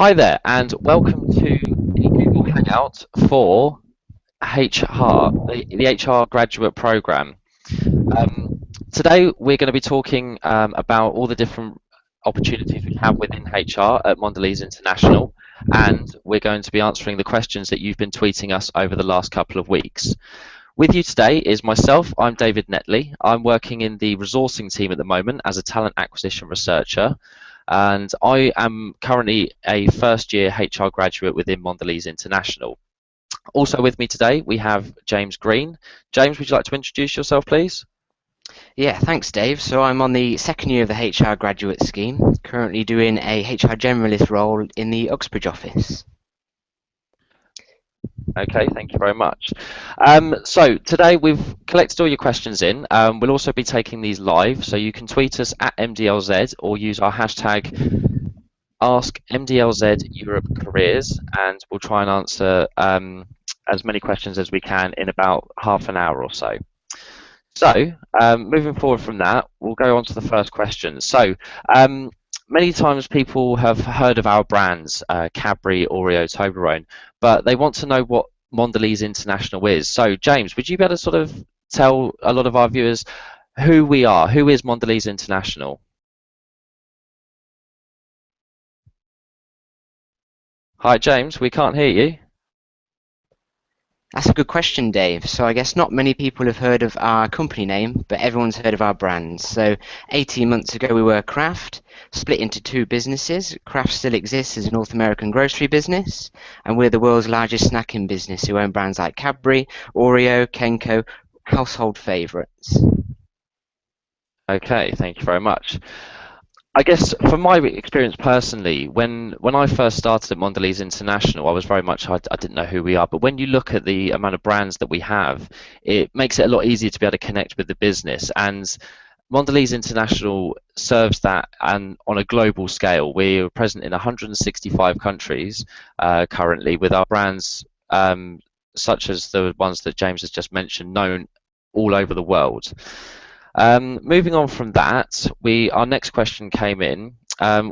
Hi there, and welcome to the Google Hangout for HR, the HR graduate program. Um, Today, we're going to be talking about all the different opportunities we have within HR at Mondelez International, and we're going to be answering the questions that you've been tweeting us over the last couple of weeks. With you today is myself. I'm David Netley. I'm working in the resourcing team at the moment as a talent acquisition researcher, and I am currently a first year HR graduate within Mondelez International. Also with me today, we have James Green. James, would you like to introduce yourself, please? Yeah, thanks, Dave. So I'm on the second year of the HR graduate scheme, currently doing a HR generalist role in the Uxbridge office. Okay, thank you very much. So today we've collected all your questions in. We'll also be taking these live, so you can tweet us at MDLZ or use our hashtag Ask MDLZ Europe Careers, and we'll try and answer as many questions as we can in about half an hour or so. So, moving forward from that, we'll go on to the first question. So, many times people have heard of our brands, Cadbury, Oreo, Toblerone, but they want to know what Mondelez International is. So, James, would you be able to sort of tell a lot of our viewers who we are? Who is Mondelez International? Hi, James, we can't hear you. That's a good question, Dave. So I guess not many people have heard of our company name, but everyone's heard of our brands. So 18 months ago we were Kraft, split into two businesses. Kraft still exists as a North American grocery business, and we're the world's largest snacking business who own brands like Cadbury, Oreo, Kenko, household favourites. Okay, thank you very much. I guess from my experience personally, when I first started at Mondelez International, I was very much I didn't know who we are. But when you look at the amount of brands that we have, it makes it a lot easier to be able to connect with the business. And Mondelez International serves that and on a global scale. We're present in 165 countries currently with our brands such as the ones that James has just mentioned, known all over the world. Moving on from that, our next question came in,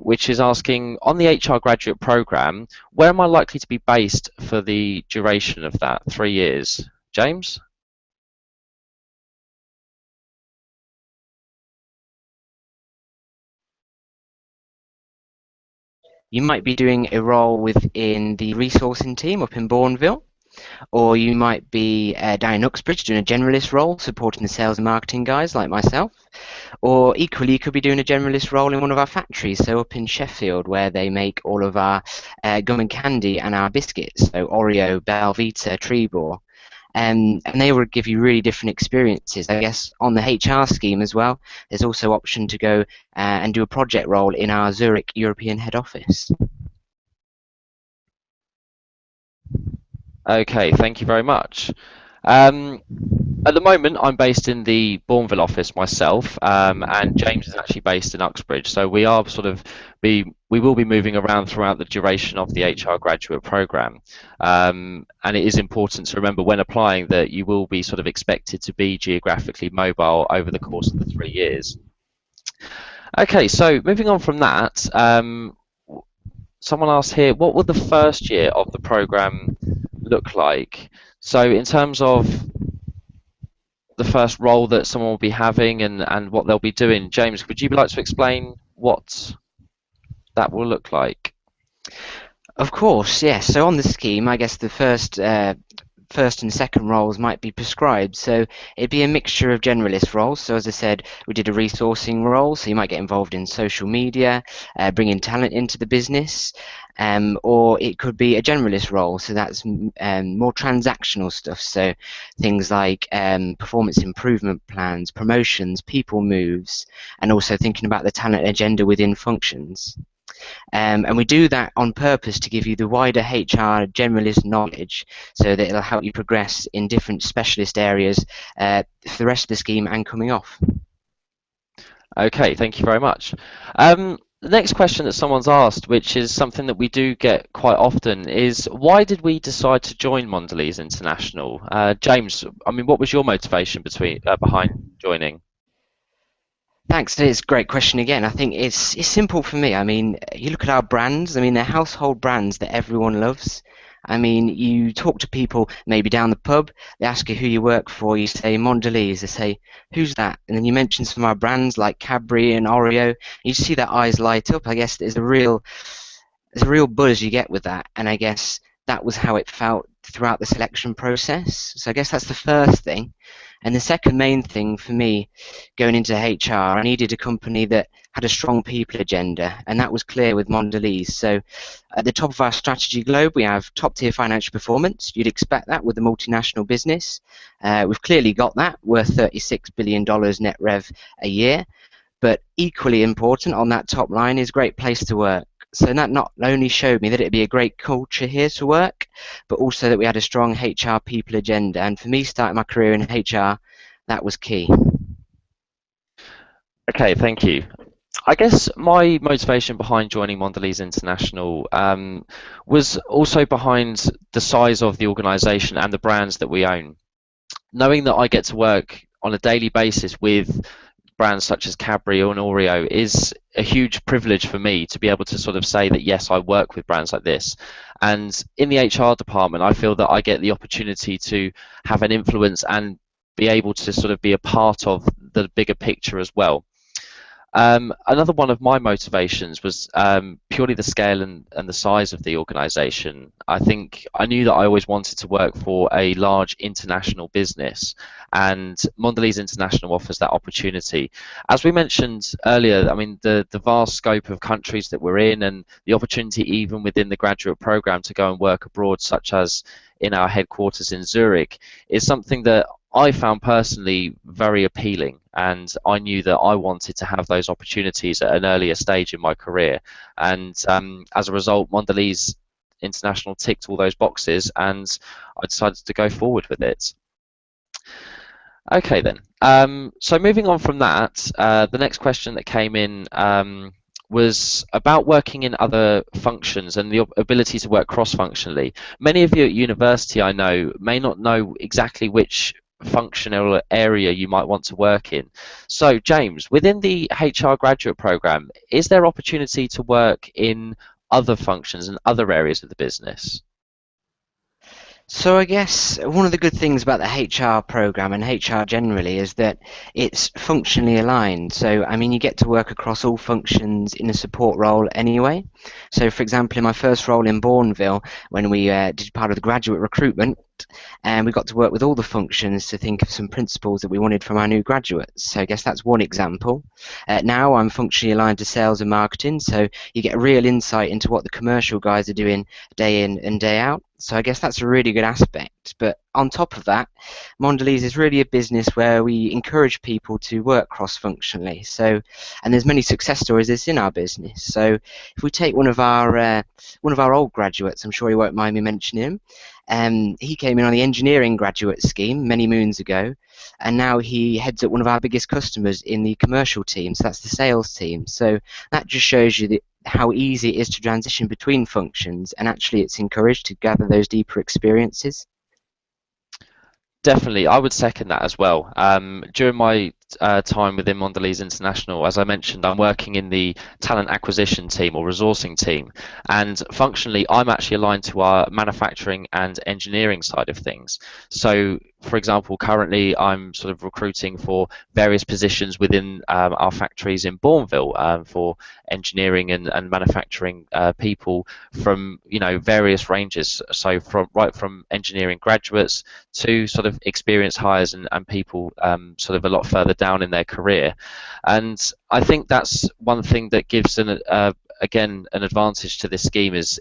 which is asking on the HR graduate program, where am I likely to be based for the duration of that 3 years? James? You might be doing a role within the resourcing team up in Bourneville, or you might be down in Uxbridge doing a generalist role, supporting the sales and marketing guys like myself. Or equally, you could be doing a generalist role in one of our factories, so up in Sheffield, where they make all of our gum and candy and our biscuits, so Oreo, Belvita, Trebor. And they will give you really different experiences. I guess on the HR scheme as well, there's also option to go and do a project role in our Zurich European head office. Okay, thank you very much. Um, At the moment, I'm based in the Bourneville office myself, and James is actually based in Uxbridge. So we are sort of we will be moving around throughout the duration of the HR graduate program, and it is important to remember when applying that you will be sort of expected to be geographically mobile over the course of the 3 years. Okay, so moving on from that, someone asked here, what will the first year of the program look like? So in terms of the first role that someone will be having and what they'll be doing. James, would you like to explain what that will look like? Of course, yes. So on the scheme, I guess the first and second roles might be prescribed. So it'd be a mixture of generalist roles. So as I said, we did a resourcing role, so you might get involved in social media, bringing talent into the business, or it could be a generalist role. So that's more transactional stuff. So things like performance improvement plans, promotions, people moves, and also thinking about the talent agenda within functions. And we do that on purpose to give you the wider HR generalist knowledge so that it'll help you progress in different specialist areas for the rest of the scheme and coming off. Okay, thank you very much. The next question that someone's asked, which is something that we do get quite often, is why did we decide to join Mondelez International? James, I mean, what was your motivation behind joining? Thanks. It's a great question again. I think it's simple for me. I mean, you look at our brands. I mean, they're household brands that everyone loves. I mean, you talk to people maybe down the pub. They ask you who you work for. You say Mondelez. They say, "Who's that?" And then you mention some of our brands like Cadbury and Oreo. You see their eyes light up. I guess there's a real buzz you get with that, and I guess that was how it felt throughout the selection process. So I guess that's the first thing. And the second main thing for me going into HR, I needed a company that had a strong people agenda, and that was clear with Mondelez. So at the top of our strategy globe, we have top tier financial performance. You'd expect that with a multinational business. We've clearly got that, worth $36 billion net rev a year. But equally important on that top line is great place to work. So that not only showed me that it'd be a great culture here to work, but also that we had a strong HR people agenda. And for me, starting my career in HR, that was key. Okay, thank you. I guess my motivation behind joining Mondelez International was also behind the size of the organization and the brands that we own. Knowing that I get to work on a daily basis with brands such as Cadbury and Oreo is a huge privilege for me to be able to sort of say that yes, I work with brands like this. And in the HR department, I feel that I get the opportunity to have an influence and be able to sort of be a part of the bigger picture as well. Another one of my motivations was purely the scale and the size of the organization. I think I knew that I always wanted to work for a large international business, and Mondelez International offers that opportunity. As we mentioned earlier, I mean, the vast scope of countries that we're in and the opportunity even within the graduate program to go and work abroad, such as in our headquarters in Zurich, is something that I found personally very appealing, and I knew that I wanted to have those opportunities at an earlier stage in my career. And as a result, Mondelez International ticked all those boxes, and I decided to go forward with it. Okay, then. So moving on from that, the next question that came in was about working in other functions and the ability to work cross-functionally. Many of you at university, I know, may not know exactly which functional area you might want to work in. So, James, within the HR graduate program, is there opportunity to work in other functions and other areas of the business? So I guess one of the good things about the HR program and HR generally is that it's functionally aligned. So I mean, you get to work across all functions in a support role anyway. So for example, in my first role in Bourneville, when we did part of the graduate recruitment, and we got to work with all the functions to think of some principles that we wanted from our new graduates. So I guess that's one example. Now I'm functionally aligned to sales and marketing, so you get a real insight into what the commercial guys are doing day in and day out. So I guess that's a really good aspect. But on top of that, Mondelez is really a business where we encourage people to work cross-functionally. So, and there's many success stories this in our business. So if we take one of our old graduates, I'm sure you won't mind me mentioning him. He came in on the engineering graduate scheme many moons ago, and now he heads up one of our biggest customers in the commercial team. So that's the sales team. So that just shows you how easy it is to transition between functions, and actually it's encouraged to gather those deeper experiences. Definitely, I would second that as well. During my time within Mondelez International, as I mentioned, I'm working in the talent acquisition team or resourcing team, and functionally, I'm actually aligned to our manufacturing and engineering side of things. So, for example, currently I'm sort of recruiting for various positions within our factories in Bourneville for engineering and manufacturing people from various ranges. So from engineering graduates to sort of experienced hires and people sort of a lot further down in their career. And I think that's one thing that gives again an advantage to this scheme is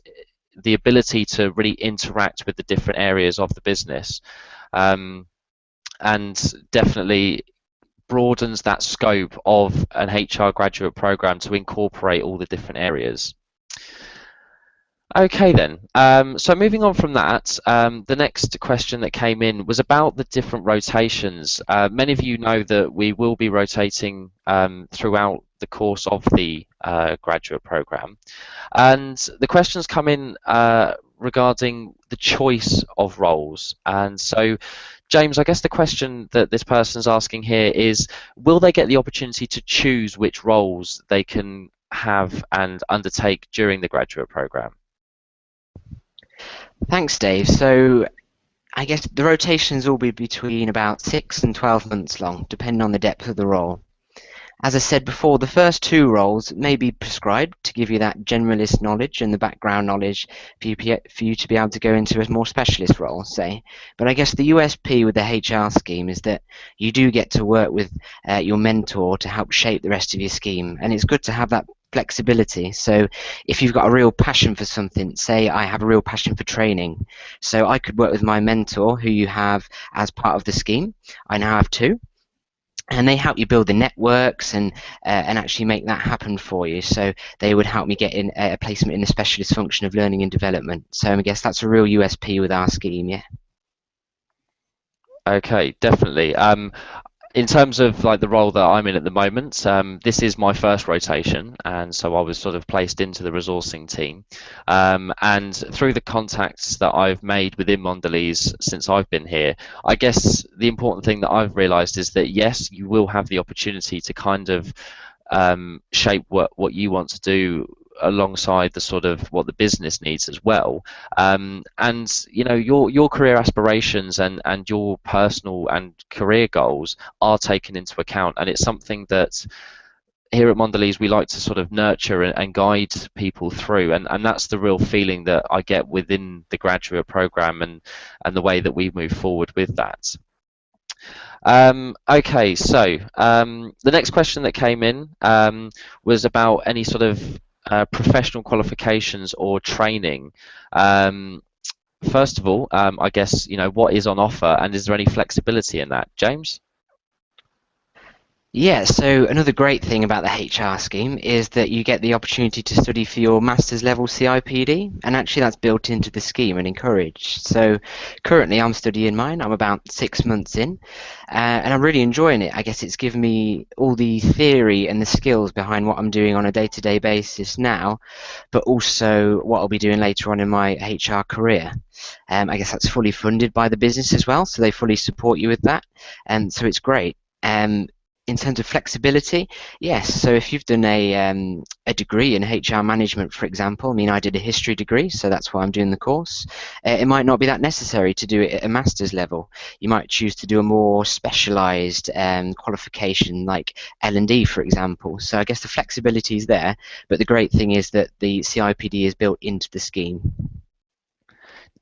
the ability to really interact with the different areas of the business, and definitely broadens that scope of an HR graduate program to incorporate all the different areas. Okay then, so moving on from that, the next question that came in was about the different rotations. Many of you know that we will be rotating throughout the course of the graduate program. And the questions come in regarding the choice of roles. And so James, I guess the question that this person's asking here is, will they get the opportunity to choose which roles they can have and undertake during the graduate program? Thanks, Dave. So I guess the rotations will be between about 6 and 12 months long, depending on the depth of the role. As I said before, the first two roles may be prescribed to give you that generalist knowledge and the background knowledge for you to be able to go into a more specialist role, say. But I guess the USP with the HR scheme is that you do get to work with your mentor to help shape the rest of your scheme. And it's good to have that flexibility. So if you've got a real passion for something, say I have a real passion for training, so I could work with my mentor who you have as part of the scheme. I now have two, and they help you build the networks and actually make that happen for you. So they would help me get in a placement in the specialist function of learning and development. So I guess that's a real USP with our scheme, yeah. Okay, definitely. In terms of like the role that I'm in at the moment, this is my first rotation, and so I was sort of placed into the resourcing team. And through the contacts that I've made within Mondelez since I've been here, I guess the important thing that I've realised is that yes, you will have the opportunity to kind of shape what you want to do alongside the sort of what the business needs as well, and you know your career aspirations and your personal and career goals are taken into account, and it's something that here at Mondelez we like to sort of nurture and guide people through, and that's the real feeling that I get within the graduate program and the way that we move forward with that. Okay, so the next question that came in was about any sort of professional qualifications or training. Um, First of all, I guess, you know, what is on offer and is there any flexibility in that? James? Yeah, so another great thing about the HR scheme is that you get the opportunity to study for your master's level CIPD, and actually that's built into the scheme and encouraged. So currently I'm studying mine, I'm about 6 months in, and I'm really enjoying it. I guess it's given me all the theory and the skills behind what I'm doing on a day-to-day basis now, but also what I'll be doing later on in my HR career. I guess that's fully funded by the business as well, so they fully support you with that, and so it's great. In terms of flexibility, yes. So if you've done a degree in HR management, for example, I mean, I did a history degree, so that's why I'm doing the course. It might not be that necessary to do it at a master's level. You might choose to do a more specialised qualification, like L&D, for example. So I guess the flexibility is there, but the great thing is that the CIPD is built into the scheme.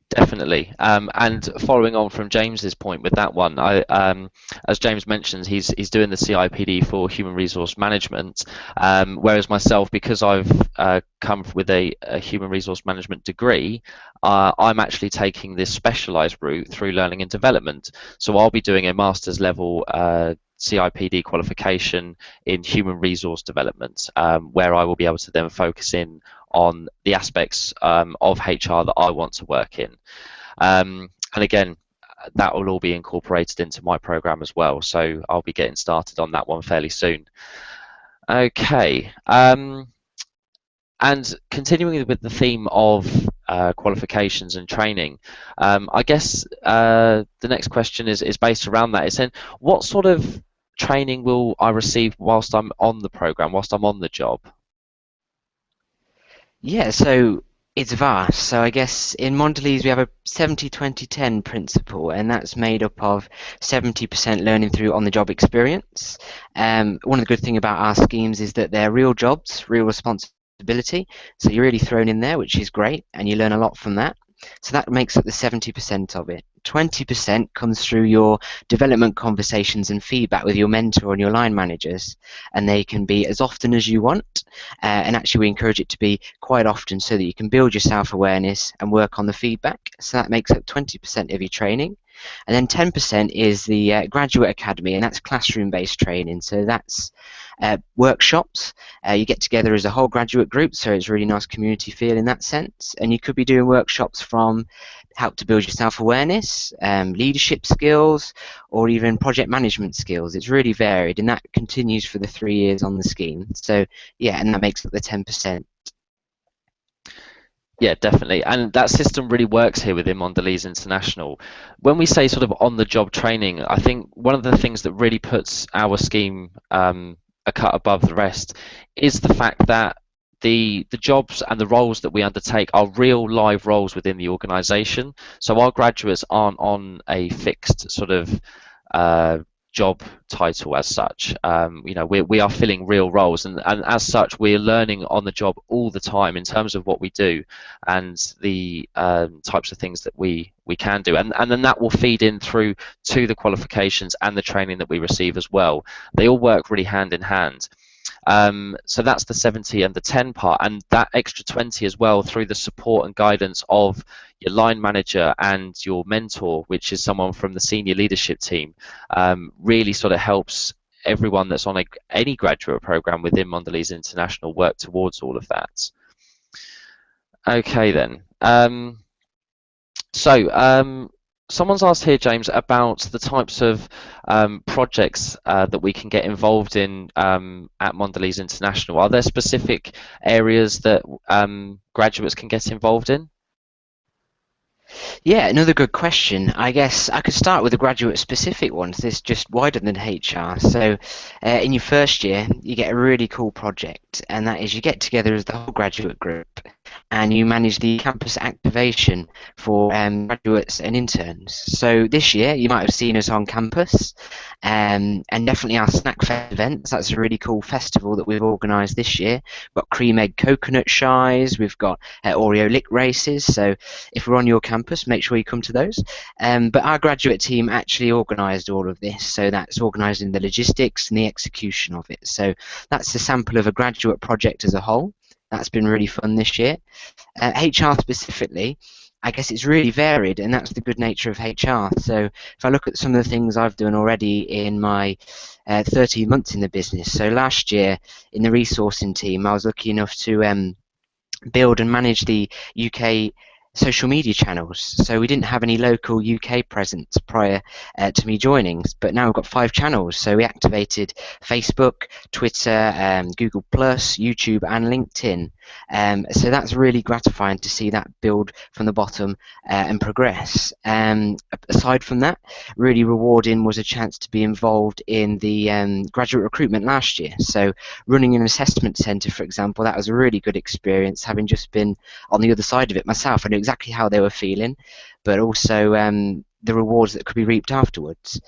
Definitely. And following on from James's point with that one, as James mentions, he's doing the CIPD for human resource management, whereas myself, because I've come with a human resource management degree, I'm actually taking this specialised route through learning and development. So I'll be doing a master's level CIPD qualification in human resource development, where I will be able to then focus in on the aspects of HR that I want to work in. And again, that will all be incorporated into my program as well. So I'll be getting started on that one fairly soon. Okay. And continuing with the theme of qualifications and training, I guess the next question is based around that. It's saying, what sort of training will I receive whilst I'm on the program, whilst I'm on the job? Yeah, so it's vast. So I guess in Mondelez we have a 70-20-10 principle, and that's made up of 70% learning through on-the-job experience. One of the good things about our schemes is that they're real jobs, real responsibility. So you're really thrown in there, which is great, and you learn a lot from that. So that makes up the 70% of it. 20% comes through your development conversations and feedback with your mentor and your line managers, and they can be as often as you want. And actually, we encourage it to be quite often so that you can build your self-awareness and work on the feedback. So that makes up 20% of your training. And then 10% is the graduate academy, and that's classroom-based training. So that's workshops. You get together as a whole graduate group, so it's a really nice community feel in that sense. And you could be doing workshops from help to build your self-awareness, leadership skills, or even project management skills. It's really varied, and that continues for the 3 years on the scheme. So yeah, and that makes up the 10%. Yeah, definitely. And that system really works here within Mondelez International. When we say sort of on the job training, I think one of the things that really puts our scheme a cut above the rest is the fact that the jobs and the roles that we undertake are real live roles within the organization. So our graduates aren't on a fixed sort of uh, job title as such. We are filling real roles, and as such, we're learning on the job all the time in terms of what we do and the types of things that we can do, and then that will feed in through to the qualifications and the training that we receive as well. They all work really hand in hand. So that's the 70 and the 10 part, and that extra 20 as well through the support and guidance of your line manager and your mentor, which is someone from the senior leadership team, really sort of helps everyone that's on any graduate program within Mondelez International work towards all of that. Okay then. So, someone's asked here, James, about the types of projects that we can get involved in at Mondelez International. Are there specific areas that graduates can get involved in? Yeah, another good question. I guess I could start with the graduate specific ones. This just wider than HR. So, in your first year, you get a really cool project, and that is you get together as the whole graduate group and you manage the campus activation for graduates and interns. So this year, you might have seen us on campus, and definitely our Snack Fest events. That's a really cool festival that we've organised this year. We've got cream egg coconut shies, we've got Oreo lick races. So if we're on your campus, make sure you come to those. But our graduate team actually organised all of this, so that's organising the logistics and the execution of it. So that's a sample of a graduate project as a whole. That's been really fun this year. HR specifically, I guess it's really varied, and that's the good nature of HR. So if I look at some of the things I've done already in my 13 months in the business, so last year in the resourcing team, I was lucky enough to build and manage the UK social media channels. So we didn't have any local UK presence prior to me joining, but now we've got 5 channels. So we activated Facebook, Twitter, Google Plus, YouTube, and LinkedIn. So that's really gratifying to see that build from the bottom and progress. Aside from that, really rewarding was a chance to be involved in the graduate recruitment last year. So running an assessment centre, for example, that was a really good experience, having just been on the other side of it myself. I knew exactly how they were feeling, but also the rewards that could be reaped afterwards.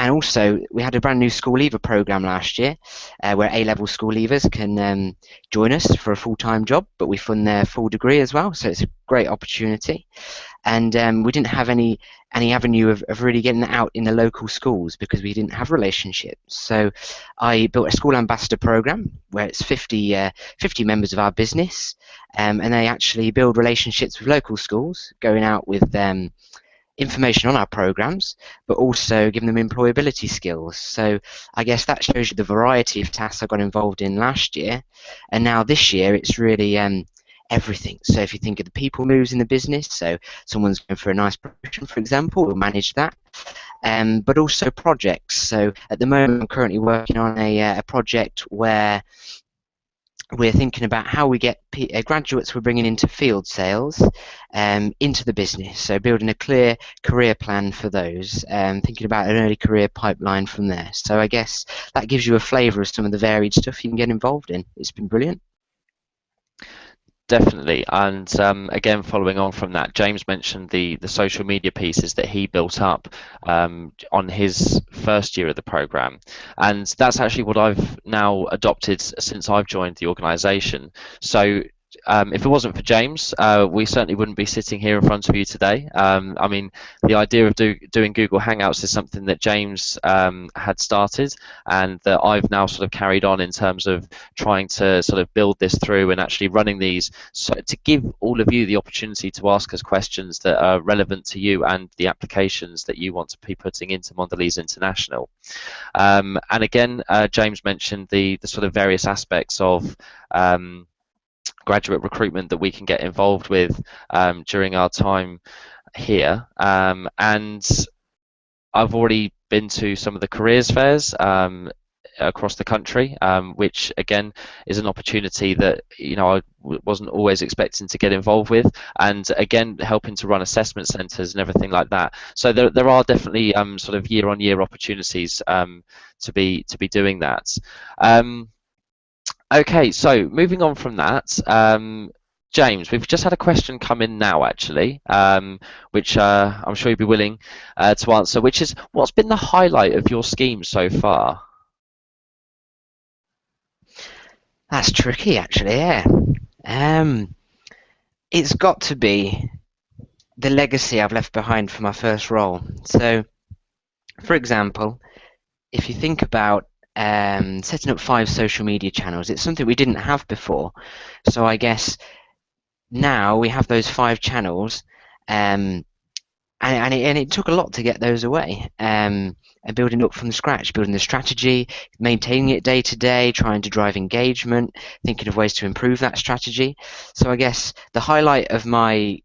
And also, we had a brand new school leaver program last year, where A-level school leavers can join us for a full-time job, but we fund their full degree as well, so it's a great opportunity. And we didn't have any avenue of really getting that out in the local schools because we didn't have relationships. So I built a school ambassador program where it's 50 members of our business, and they actually build relationships with local schools, going out with information on our programs, but also giving them employability skills. So I guess that shows you the variety of tasks I got involved in last year, and now this year it's really everything. So if you think of the people moves in the business, so someone's going for a nice promotion, for example, we'll manage that. But also projects. So at the moment, I'm currently working on a project where we're thinking about how we get graduates we're bringing into field sales into the business. So building a clear career plan for those, thinking about an early career pipeline from there. So I guess that gives you a flavour of some of the varied stuff you can get involved in. It's been brilliant. Definitely, and again, following on from that, James mentioned the social media pieces that he built up on his first year of the program, and that's actually what I've now adopted since I've joined the organisation. So. If it wasn't for James, we certainly wouldn't be sitting here in front of you today. I mean, the idea of doing Google Hangouts is something that James had started and that I've now sort of carried on in terms of trying to sort of build this through and actually running these so to give all of you the opportunity to ask us questions that are relevant to you and the applications that you want to be putting into Mondelez International. And again, James mentioned the sort of various aspects of graduate recruitment that we can get involved with during our time here. And I've already been to some of the careers fairs. across the country, which again is an opportunity that I wasn't always expecting to get involved with, and again helping to run assessment centres and everything like that. So there are definitely sort of year-on-year opportunities to be doing that. Um, Okay, so moving on from that, James, we've just had a question come in now, actually, which I'm sure you'd be willing to answer, which is, what's been the highlight of your scheme so far? That's tricky, actually. Yeah. Um, it's got to be the legacy I've left behind for my first role. So, for example, if you think about setting up 5 social media channels, it's something we didn't have before. So I guess now we have those 5 channels, um, and it took a lot to get those away. And building up from scratch, building the strategy, maintaining it day to day, trying to drive engagement, thinking of ways to improve that strategy. So I guess the highlight of my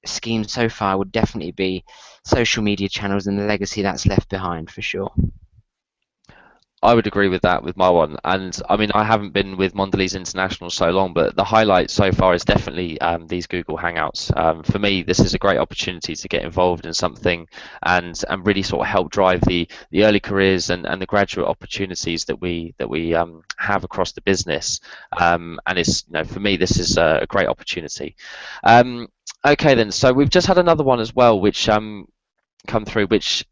scheme so far would definitely be social media channels and the legacy that's left behind for sure. I would agree with that with my one. And I mean, I haven't been with Mondelez International so long, but the highlight so far is definitely these Google Hangouts. For me, this is a great opportunity to get involved in something and really sort of help drive the early careers and the graduate opportunities that we have across the business. And it's for me, this is a great opportunity. Okay, then. So we've just had another one as well, which come through, which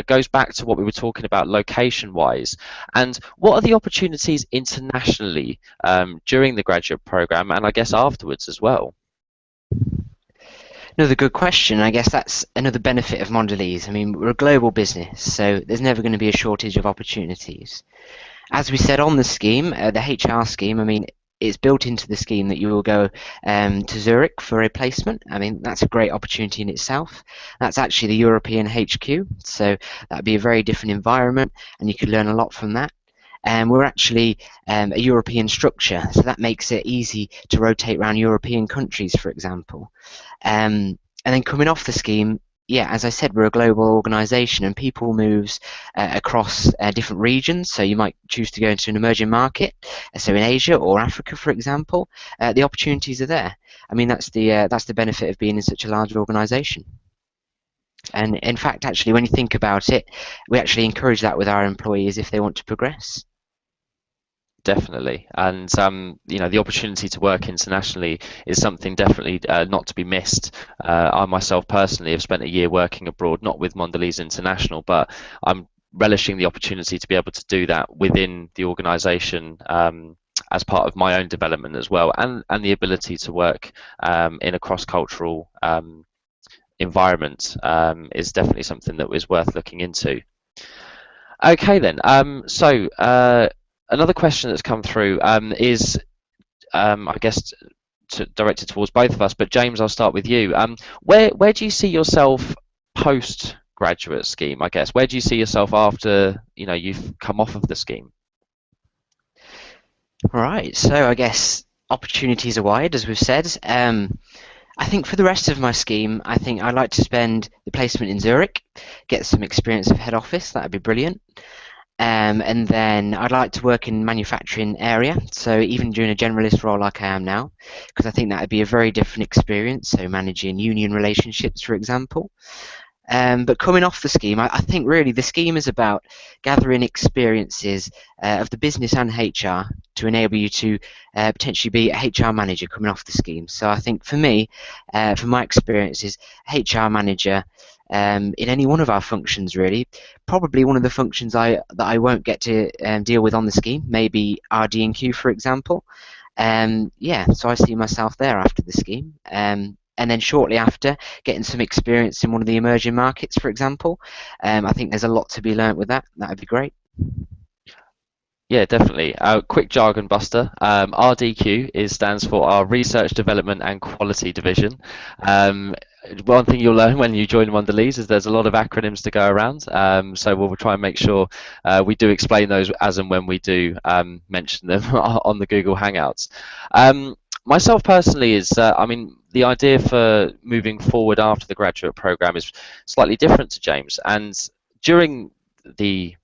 goes back to what we were talking about location-wise. And what are the opportunities internationally during the graduate program, and I guess afterwards as well? Another good question. I guess that's another benefit of Mondelez. I mean, we're a global business, so there's never going to be a shortage of opportunities. As we said on the scheme, the HR scheme, I mean, it's built into the scheme that you will go to Zurich for a placement. I mean, that's a great opportunity in itself. That's actually the European HQ, so that'd be a very different environment, and you could learn a lot from that. And we're actually a European structure, so that makes it easy to rotate around European countries, for example. And then coming off the scheme, yeah, as I said, we're a global organisation and people moves across different regions. So you might choose to go into an emerging market, so in Asia or Africa, for example. The opportunities are there. I mean, that's the benefit of being in such a large organisation. And in fact, actually, when you think about it, we actually encourage that with our employees if they want to progress. Definitely, and the opportunity to work internationally is something definitely not to be missed. I myself personally have spent a year working abroad, not with Mondelez International, but I'm relishing the opportunity to be able to do that within the organisation as part of my own development as well, and the ability to work in a cross-cultural environment is definitely something that is worth looking into. Okay then, so another question that's come through is, I guess, directed towards both of us, but James, I'll start with you. Where do you see yourself post-graduate scheme, I guess? Where do you see yourself after, you've come off of the scheme? Right, so I guess opportunities are wide, as we've said. I think for the rest of my scheme, I think I'd like to spend the placement in Zurich, get some experience of head office, that'd be brilliant. And then I'd like to work in manufacturing area, so even doing a generalist role like I am now, because I think that would be a very different experience, so managing union relationships, for example. But coming off the scheme, I think really the scheme is about gathering experiences of the business and HR to enable you to potentially be a HR manager coming off the scheme. So I think for me, from my experiences, HR manager in any one of our functions really, probably one of the functions that I won't get to deal with on the scheme, maybe RD&Q for example. Yeah, so I see myself there after the scheme. And then shortly after, getting some experience in one of the emerging markets, for example. I think there's a lot to be learnt with that. That would be great. Yeah, definitely. Quick jargon buster. RDQ stands for our Research Development and Quality Division. One thing you'll learn when you join Mondelez is there's a lot of acronyms to go around. So we'll try and make sure we do explain those as and when we do mention them on the Google Hangouts. Myself personally is, I mean, the idea for moving forward after the graduate program is slightly different to James. And during the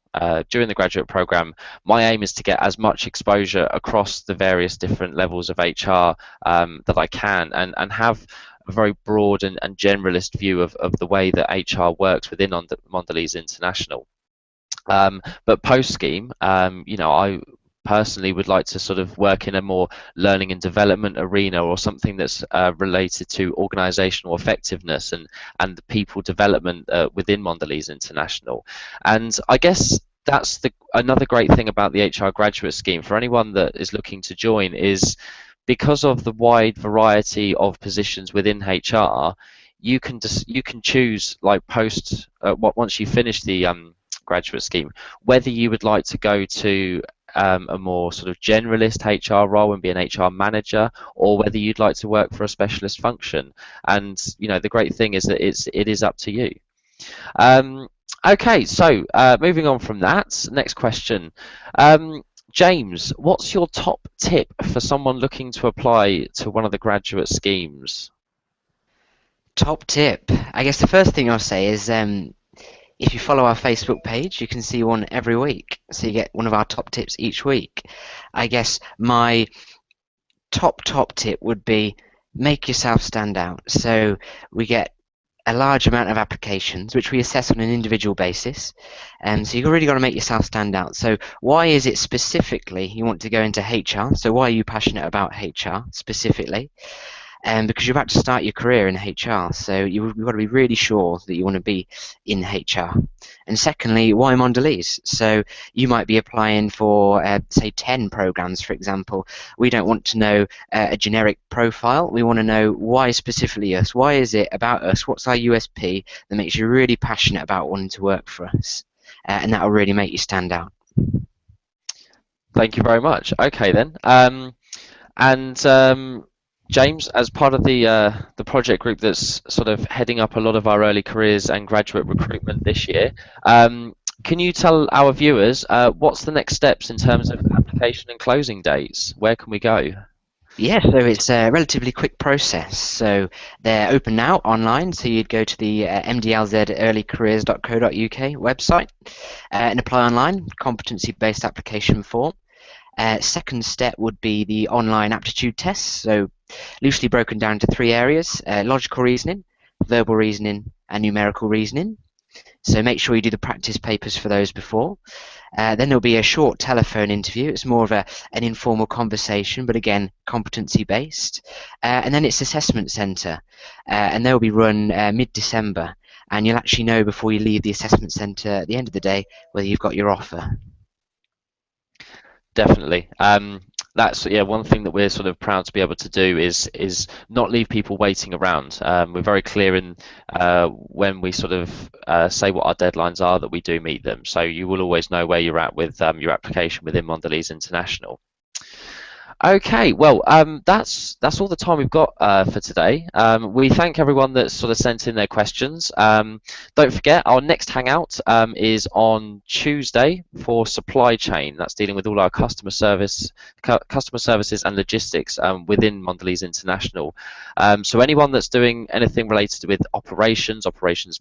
during the graduate program, my aim is to get as much exposure across the various different levels of HR that I can, and have a very broad and generalist view of the way that HR works within Mondelez International. But post scheme, I personally would like to sort of work in a more learning and development arena, or something that's related to organizational effectiveness and the people development within Mondelez International. And I guess that's the another great thing about the HR graduate scheme for anyone that is looking to join is because of the wide variety of positions within HR, you can choose, like, once you finish the graduate scheme, whether you would like to go to a more sort of generalist HR role and be an HR manager, or whether you'd like to work for a specialist function. And the great thing is that it is up to you. Um, okay, so moving on from that, next question. James, what's your top tip for someone looking to apply to one of the graduate schemes? Top tip. I guess the first thing I'll say is if you follow our Facebook page, you can see one every week. So you get one of our top tips each week. I guess my top tip would be make yourself stand out. So we get a large amount of applications, which we assess on an individual basis. So you've really got to make yourself stand out. So why is it specifically you want to go into HR? So why are you passionate about HR specifically? Because you're about to start your career in HR, so you've got to be really sure that you want to be in HR. And secondly, why Mondelez? So you might be applying for, say, 10 programs, for example. We don't want to know a generic profile. We want to know why specifically us. Why is it about us? What's our USP that makes you really passionate about wanting to work for us? And that will really make you stand out. Thank you very much. Okay then. And James, as part of the project group that's sort of heading up a lot of our early careers and graduate recruitment this year, can you tell our viewers what's the next steps in terms of application and closing dates? Where can we go? Yeah, so it's a relatively quick process. So they're open now online. So you'd go to the mdlzearlycareers.co.uk website and apply online, competency-based application form. Second step would be the online aptitude tests, so loosely broken down to three areas: logical reasoning, verbal reasoning, and numerical reasoning. So make sure you do the practice papers for those before. Then there'll be a short telephone interview. It's more of an informal conversation, but again, competency-based. And then it's assessment centre, and they'll be run mid-December. And you'll actually know before you leave the assessment centre at the end of the day whether you've got your offer. Definitely. That's one thing that we're sort of proud to be able to do is not leave people waiting around. We're very clear in when we sort of say what our deadlines are, that we do meet them. So you will always know where you're at with your application within Mondelez International. Okay, well, that's all the time we've got for today. We thank everyone that's sort of sent in their questions. Don't forget, our next Hangout is on Tuesday for supply chain. That's dealing with all our customer services and logistics within Mondelez International. So anyone that's doing anything related with operations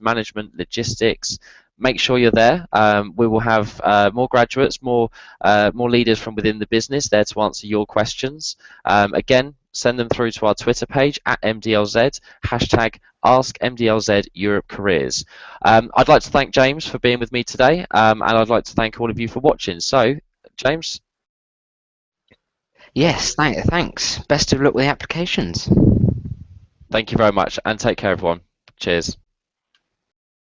management, logistics, make sure you're there. We will have more graduates, more leaders from within the business there to answer your questions. Again, send them through to our Twitter page at MDLZ, hashtag AskMDLZ Europe Careers. I'd like to thank James for being with me today, and I'd like to thank all of you for watching. So, James, Yes, thanks. Best of luck with the applications. thank you very much, and take care, everyone. Cheers.